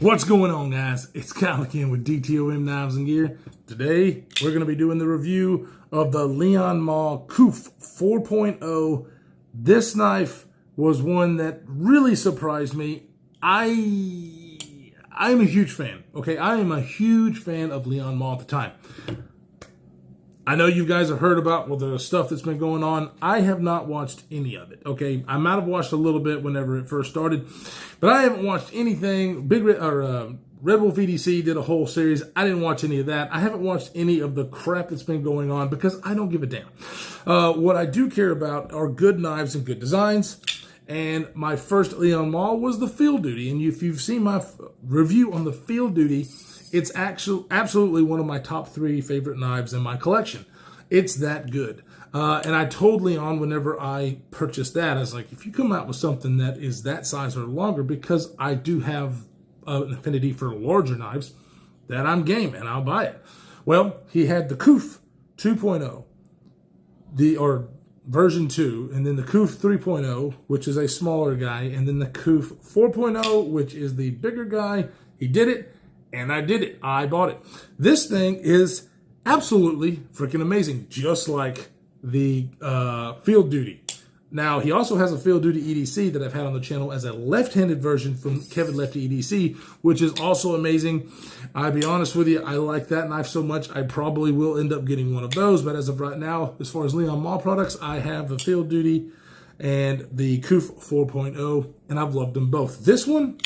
What's going on, guys? It's Kyle again with DTOM Knives and Gear. Today, we're going to be doing the review of the Liong KUF 4.0. This knife was one that really surprised me. I'm a huge fan, okay? I am a huge fan of Liong at the time. I know you guys have heard about the stuff that's been going on. I have not watched any of it, okay? I might have watched a little bit whenever it first started, but I haven't watched anything. Red Wolf EDC did a whole series. I didn't watch any of that. I haven't watched any of the crap that's been going on because I don't give a damn. What I do care about are good knives and good designs. And my first Liong was the Field Duty. And if you've seen my review on the Field Duty, it's actually absolutely one of my top 3 favorite knives in my collection. It's that good. And I told Liong whenever I purchased that, I was like, if you come out with something that is that size or longer, because I do have an affinity for larger knives, that I'm game and I'll buy it. Well, he had the KUF 2.0, or version 2, and then the KUF 3.0, which is a smaller guy, and then the KUF 4.0, which is the bigger guy. He did it. And I did it. I bought it. This thing is absolutely freaking amazing, just like the Field Duty. Now, he also has a Field Duty EDC that I've had on the channel as a left-handed version from Kevin Lefty EDC, which is also amazing. I'll be honest with you, I like that knife so much, I probably will end up getting one of those. But as of right now, as far as Liong products, I have the Field Duty and the KUF 4.0, and I've loved them both. This one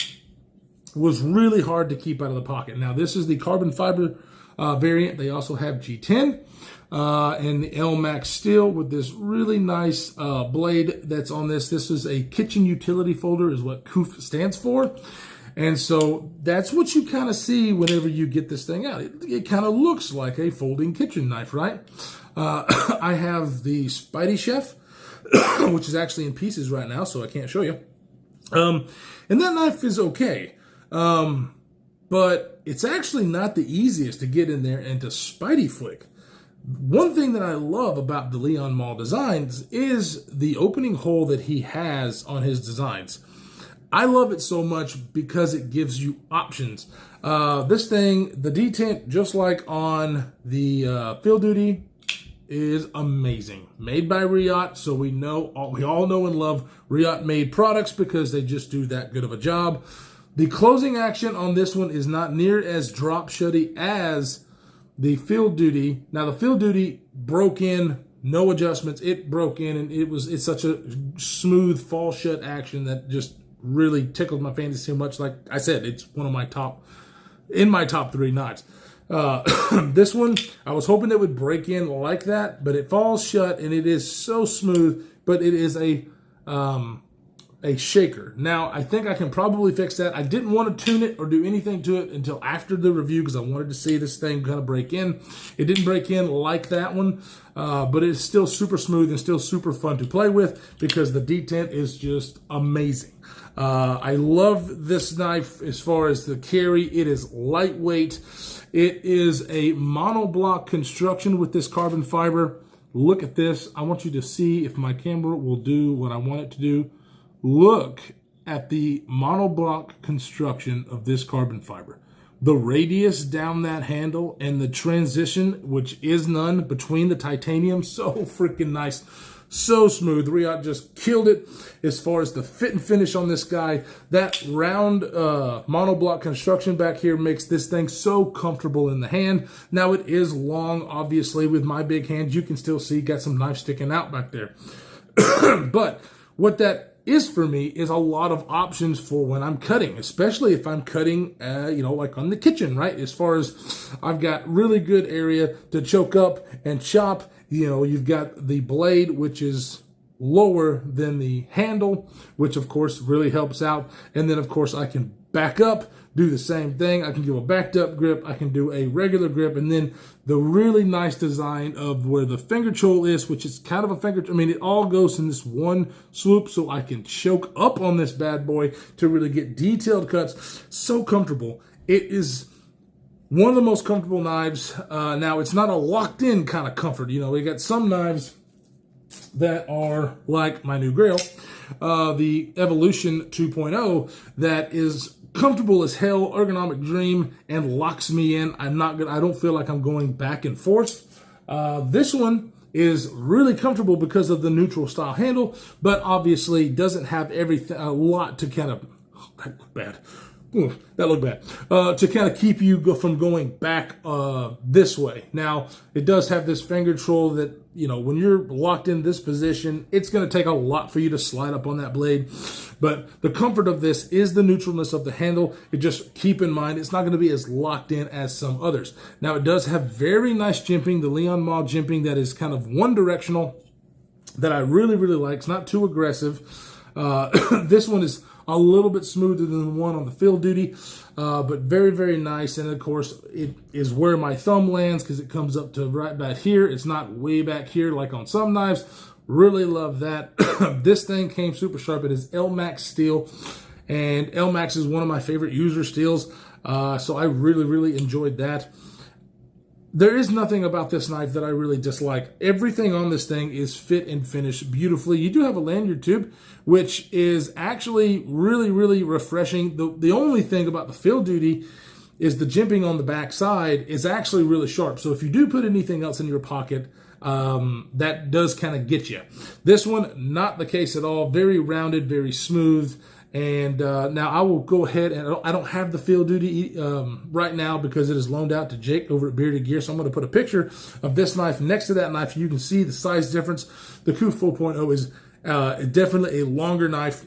was really hard to keep out of the pocket. Now, this is the carbon fiber variant. They also have G10 and the L-Max steel with this really nice blade that's on this. This is a kitchen utility folder is what KUF stands for. And so that's what you kind of see whenever you get this thing out. It kind of looks like a folding kitchen knife, right? I have the Spidey Chef, which is actually in pieces right now, so I can't show you. And that knife is okay. But it's actually not the easiest to get in there and to Spidey flick. One thing that I love about the Liong designs is the opening hole that he has on his designs. I love it so much because it gives you options. This thing, the detent, just like on the Field Duty, is amazing. Made by Riot, so we all know and love Riot made products because they just do that good of a job. The closing action on this one is not near as drop shutty as the Field Duty. Now, the Field Duty broke in, no adjustments. It broke in, and it's such a smooth fall shut action that just really tickled my fancy so much. Like I said, it's one of my top 3 knives. This one, I was hoping it would break in like that, but it falls shut, and it is so smooth. But it is a shaker. Now, I think I can probably fix that. I didn't want to tune it or do anything to it until after the review because I wanted to see this thing kind of break in. It didn't break in like that one, but it's still super smooth and still super fun to play with because the detent is just amazing. I love this knife as far as the carry. It is lightweight. It is a monoblock construction with this carbon fiber. Look at this. I want you to see if my camera will do what I want it to do. Look at the monoblock construction of this carbon fiber. The radius down that handle and the transition, which is none, between the titanium, so freaking nice. So smooth. Riot just killed it as far as the fit and finish on this guy. That round monoblock construction back here makes this thing so comfortable in the hand. Now, it is long, obviously. With my big hands, you can still see got some knife sticking out back there. But what that is for me is a lot of options for when I'm cutting, especially if I'm cutting, like on the kitchen, right? As far as I've got really good area to choke up and chop. You've got the blade, which is lower than the handle, which of course really helps out. And then of course I can back up, do the same thing. I can do a backed up grip. I can do a regular grip. And then the really nice design of where the finger choil is, which is kind of a finger, it all goes in this one swoop so I can choke up on this bad boy to really get detailed cuts. So comfortable. It is one of the most comfortable knives. Now, it's not a locked-in kind of comfort. We got some knives that are like my new Grail, the Evolution 2.0, that is comfortable as hell, ergonomic dream, and locks me in. I don't feel like I'm going back and forth. This one is really comfortable because of the neutral style handle, but obviously doesn't have everything, a lot to kind of, that looked bad. Ooh, that looked bad. To kind of keep you from going back this way. Now, it does have this finger control that, you know, when you're locked in this position, it's going to take a lot for you to slide up on that blade. But the comfort of this is the neutralness of the handle. It just keep in mind, it's not going to be as locked in as some others. Now, it does have very nice jimping, the Liong Ma jimping that is kind of one directional that I really, really like. It's not too aggressive. This one is a little bit smoother than the one on the field duty, but very, very nice. And of course, it is where my thumb lands because it comes up to right back here. It's not way back here like on some knives. Really love that. This thing came super sharp. It is LMAX steel, and LMAX is one of my favorite user steels. So I really, really enjoyed that. There is nothing about this knife that I really dislike. Everything on this thing is fit and finished beautifully. You do have a lanyard tube, which is actually really, really refreshing. The only thing about the field duty is the jimping on the back side is actually really sharp. So if you do put anything else in your pocket, that does kind of get you. This one, not the case at all. Very rounded, very smooth. And now I will go ahead, and I don't have the field duty right now because it is loaned out to Jake over at Bearded Gear. So I'm going to put a picture of this knife next to that knife. You can see the size difference. The KUF 4.0 is definitely a longer knife.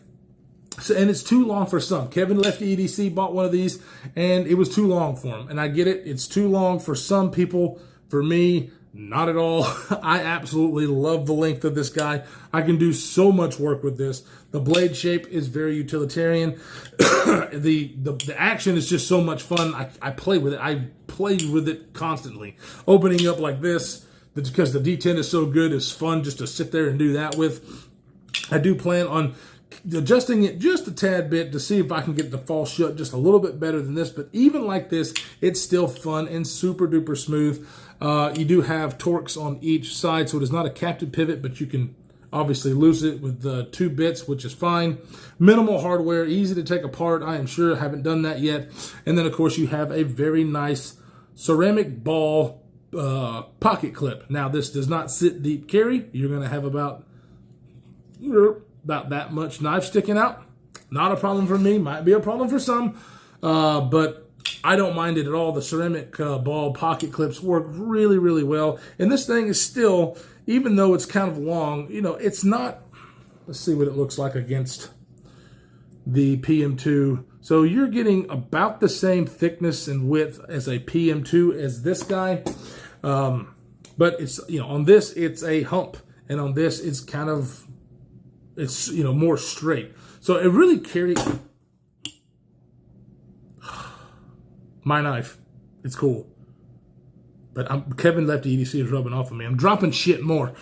So, and it's too long for some. Kevin Lefty EDC bought one of these, and it was too long for him. And I get it. It's too long for some people. For me, not at all. I absolutely love the length of this guy. I can do so much work with this. The blade shape is very utilitarian. The action is just so much fun. I play with it. I play with it constantly. Opening up like this, because the D10 is so good, it's fun just to sit there and do that with. I do plan on adjusting it just a tad bit to see if I can get the fall shut just a little bit better than this. But even like this, it's still fun and super duper smooth. You do have torques on each side, so it is not a captive pivot, but you can obviously loose it with the 2 bits, which is fine. Minimal hardware, easy to take apart. I am sure I haven't done that yet. And then, of course, you have a very nice ceramic ball pocket clip. Now, this does not sit deep carry. You're going to have about that much knife sticking out. Not a problem for me. Might be a problem for some, but I don't mind it at all. The ceramic ball pocket clips work really, really well. And this thing is still, even though it's kind of long, you know, it's not, let's see what it looks like against the PM2. So you're getting about the same thickness and width as a PM2 as this guy. But it's, you know, on this, it's a hump. And on this, it's kind of, it's, you know, more straight. So it really carries my knife. It's cool. But Kevin Lefty EDC is rubbing off of me. I'm dropping shit more.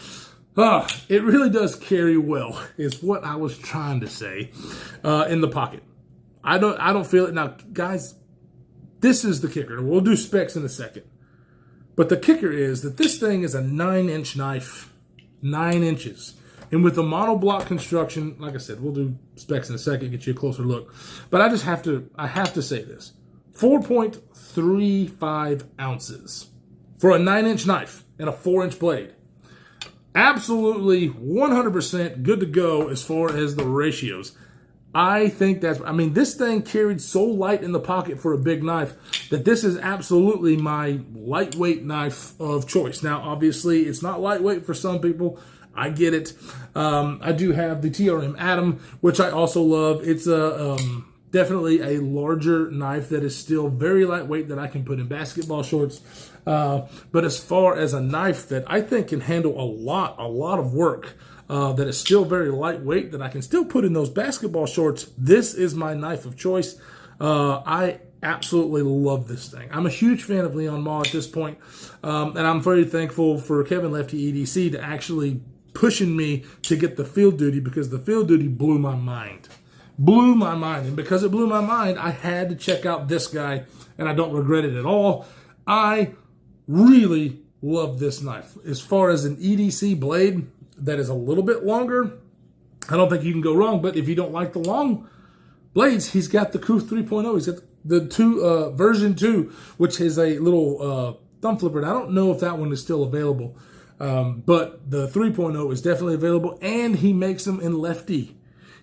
It really does carry well, is what I was trying to say in the pocket. I don't feel it. Now, guys, this is the kicker. We'll do specs in a second. But the kicker is that this thing is a 9-inch knife. 9 inches. And with the monoblock construction, like I said, we'll do specs in a second, get you a closer look. But I have to say this. 4.35 ounces for a 9-inch knife and a 4-inch blade. Absolutely 100% good to go as far as the ratios. I think that's, I mean, this thing carried so light in the pocket for a big knife that this is absolutely my lightweight knife of choice. Now, obviously, it's not lightweight for some people. I get it. I do have the TRM Atom, which I also love. It's definitely a larger knife that is still very lightweight that I can put in basketball shorts. But as far as a knife that I think can handle a lot of work, that is still very lightweight, that I can still put in those basketball shorts, this is my knife of choice. I absolutely love this thing. I'm a huge fan of Liong Ma at this point, and I'm very thankful for Kevin Lefty EDC to actually pushing me to get the field duty, because the field duty blew my mind. Blew my mind. And because it blew my mind, I had to check out this guy, and I don't regret it at all. I really love this knife. As far as an EDC blade that is a little bit longer, I don't think you can go wrong. But if you don't like the long blades, he's got the KUF 3.0. He's got the version 2, which is a little thumb flipper. And I don't know if that one is still available, but the 3.0 is definitely available, and he makes them in lefty.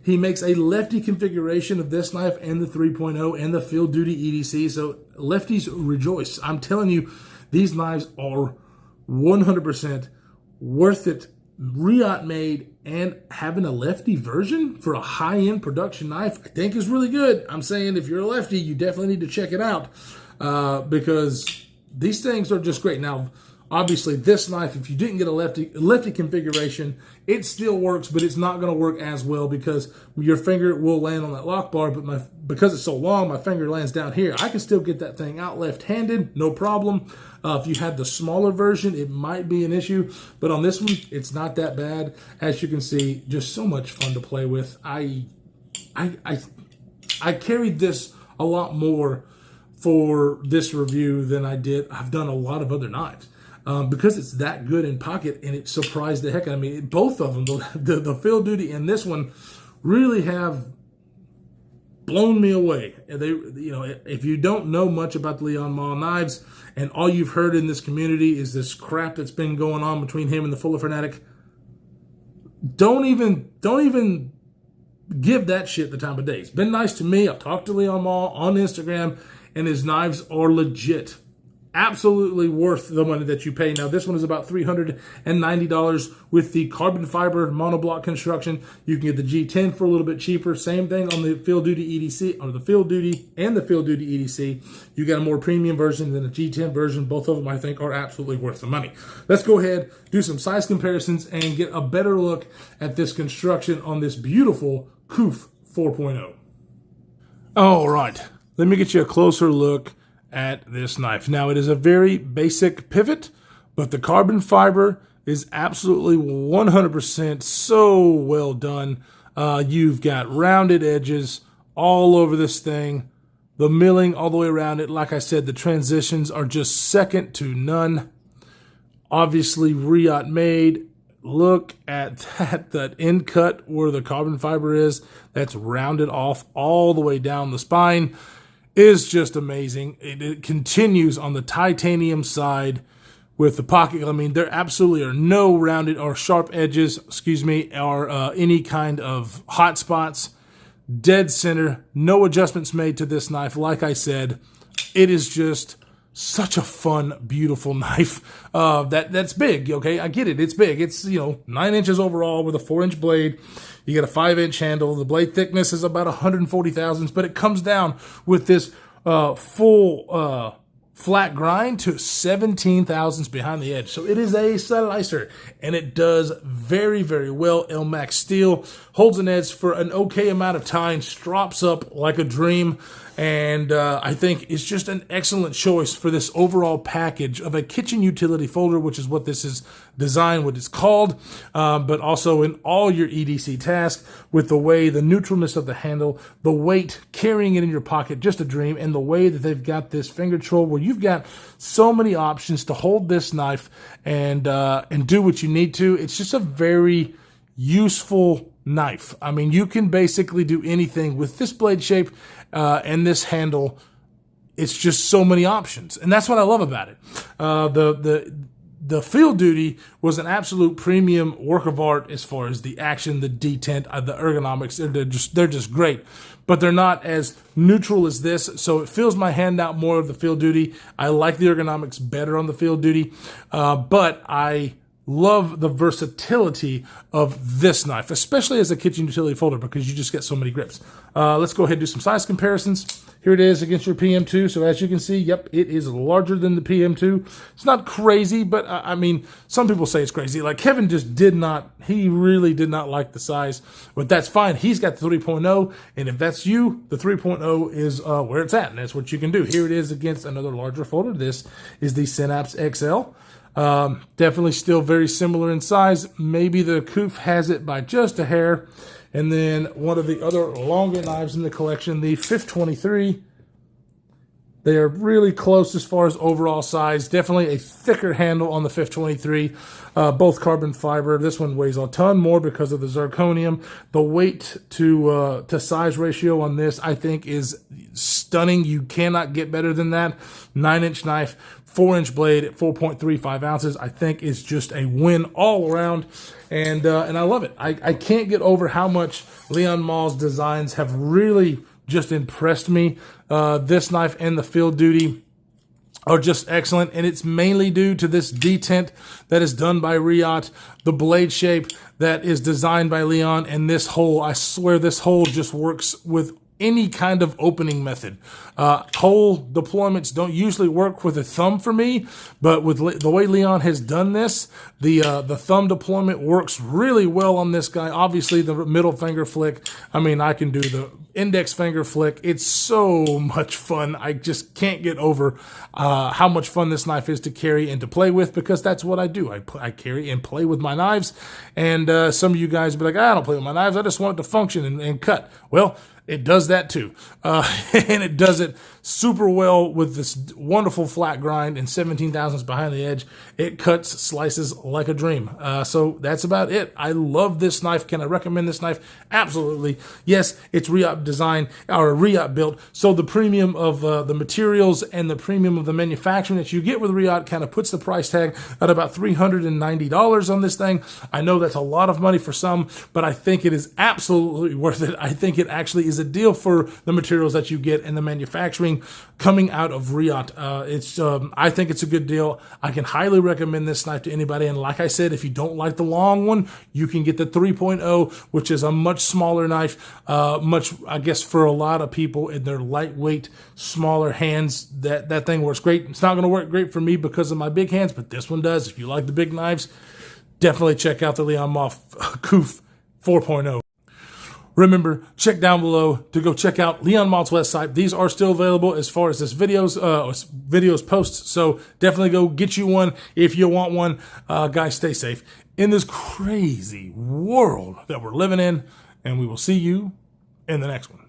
He makes a lefty configuration of this knife and the 3.0 and the Field Duty EDC. So lefties rejoice. I'm telling you, these knives are 100% worth it. Riot made, and having a lefty version for a high-end production knife, I think is really good. I'm saying if you're a lefty, you definitely need to check it out because these things are just great. Now, obviously, this knife, if you didn't get a lefty configuration, it still works, but it's not going to work as well because your finger will land on that lock bar, but because it's so long, my finger lands down here. I can still get that thing out left-handed, no problem. If you had the smaller version, it might be an issue, but on this one, it's not that bad. As you can see, just so much fun to play with. I carried this a lot more for this review than I've done a lot of other knives. Because it's that good in pocket, and it surprised the heck out of me. Both of them, the Field Duty and this one, really have blown me away. They, if you don't know much about the Liong Mall knives, and all you've heard in this community is this crap that's been going on between him and the Fuller Fanatic, don't even give that shit the time of day. It's been nice to me. I've talked to Liong Mall on Instagram, and his knives are legit. Absolutely worth the money that you pay. Now, this one is about $390 with the carbon fiber monoblock construction. You can get the G10 for a little bit cheaper. Same thing on the Field Duty EDC, or the Field Duty and the Field Duty EDC. You got a more premium version than the G10 version. Both of them, I think, are absolutely worth the money. Let's go ahead, do some size comparisons, and get a better look at this construction on this beautiful KUF 4.0. All right, let me get you a closer look at this knife. Now, it is a very basic pivot, but the carbon fiber is absolutely 100% so well done. You've got rounded edges all over this thing, the milling all the way around it. Like I said, the transitions are just second to none. Obviously, Riot made. Look at that end cut where the carbon fiber is. That's rounded off all the way down the spine. Is just amazing. It continues on the titanium side with the pocket. I mean, there absolutely are no rounded or sharp edges, or any kind of hot spots. Dead center, no adjustments made to this knife. Like I said, it is just such a fun, beautiful knife. That's big, okay? I get it. It's big. It's, 9 inches overall with a 4-inch blade. You get a 5-inch handle. The blade thickness is about 140 thousandths, but it comes down with this full flat grind to 17 thousandths behind the edge. So it is a slicer, and it does very, very well. Elmax steel holds an edge for an okay amount of time, strops up like a dream, and I think it's just an excellent choice for this overall package of a kitchen utility folder, which is what this is designed, what it's called, but also in all your EDC tasks with the way, the neutralness of the handle, the weight, carrying it in your pocket, just a dream, and the way that they've got this finger control where you've got so many options to hold this knife and do what you need to. It's just a very useful knife. I mean, you can basically do anything with this blade shape and this handle. It's just so many options, and that's what I love about it. The Field Duty was an absolute premium work of art as far as the action, the detent, the ergonomics. They're just great, but they're not as neutral as this. So it fills my hand out more of the Field Duty. I like the ergonomics better on the Field Duty, but I love the versatility of this knife, especially as a kitchen utility folder, because you just get so many grips. Let's go ahead and do some size comparisons. Here it is against your PM2. So as you can see, yep, it is larger than the PM2. It's not crazy, but I mean, some people say it's crazy. Like Kevin just he really did not like the size, but that's fine. He's got the 3.0, and if that's you, the 3.0 is where it's at, and that's what you can do. Here it is against another larger folder. This is the Synapse XL. Definitely still very similar in size. Maybe the KUF has it by just a hair. And then one of the other longer knives in the collection, the 523. They are really close as far as overall size. Definitely a thicker handle on the 523. Both carbon fiber. This one weighs a ton more because of the zirconium. The weight to size ratio on this, I think, is stunning. You cannot get better than that. 9-inch knife, 4-inch blade at 4.35 ounces, I think is just a win all around. And I love it. I can't get over how much Liong Mall's designs have really just impressed me. This knife and the Field Duty are just excellent, and it's mainly due to this detent that is done by Riot, the blade shape that is designed by Liong, and this hole. I swear this hole just works with any kind of opening method. Hole deployments don't usually work with a thumb for me, but with the way Liong has done this, the thumb deployment works really well on this guy. Obviously, the middle finger flick, I mean, I can do the index finger flick. It's so much fun. I just can't get over how much fun this knife is to carry and to play with, because that's what I do. I carry and play with my knives, and some of you guys be like, I don't play with my knives. I just want it to function and cut. Well, it does that too. And it does it super well with this wonderful flat grind and 17 thousandths behind the edge. It cuts slices like a dream. So that's about it. I love this knife. Can I recommend this knife? Absolutely. Yes, it's Riot design or Riot built. So the premium of the materials and the premium of the manufacturing that you get with Riot kind of puts the price tag at about $390 on this thing. I know that's a lot of money for some, but I think it is absolutely worth it. I think it actually is a deal for the materials that you get and the manufacturing coming out of Riot. I think it's a good deal. I can highly recommend this knife to anybody. And like I said, if you don't like the long one, you can get the 3.0, which is a much smaller knife. I guess for a lot of people in their lightweight, smaller hands, that thing works great. It's not going to work great for me because of my big hands, but this one does. If you like the big knives, definitely check out the Liong Mall KUF 4.0. Remember, check down below to go check out Liong Mall's website. These are still available as far as this videos posts, so definitely go get you one if you want one. Guys, stay safe in this crazy world that we're living in, and we will see you in the next one.